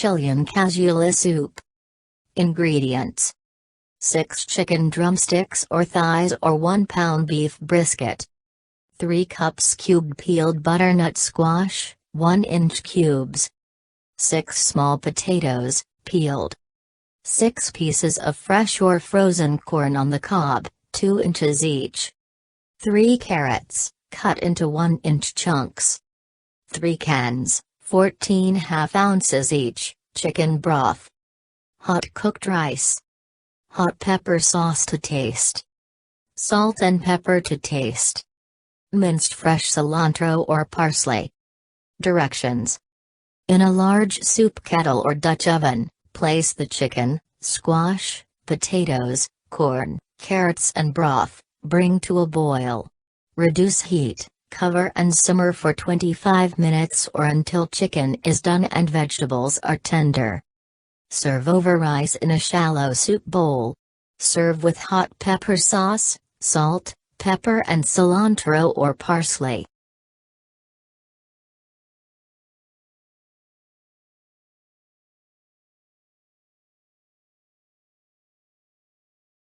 Chilean Cazuela Soup. Ingredients: 6 chicken drumsticks or thighs or 1 pound beef brisket. 3 cups cubed peeled butternut squash, 1-inch cubes. 6 small potatoes, peeled. 6 pieces of fresh or frozen corn on the cob, 2 inches each. 3 carrots, cut into 1-inch chunks. 3 cans, 14½ ounces each, chicken broth. Hot cooked rice. Hot pepper sauce to taste. Salt and pepper to taste. Minced fresh cilantro or parsley. Directions: in a large soup kettle or Dutch oven, place the chicken, squash, potatoes, corn, carrots and broth, bring to a boil. Reduce heat, cover and simmer for 25 minutes or until chicken is done and vegetables are tender. Serve over rice in a shallow soup bowl. Serve with hot pepper sauce, salt, pepper and cilantro or parsley.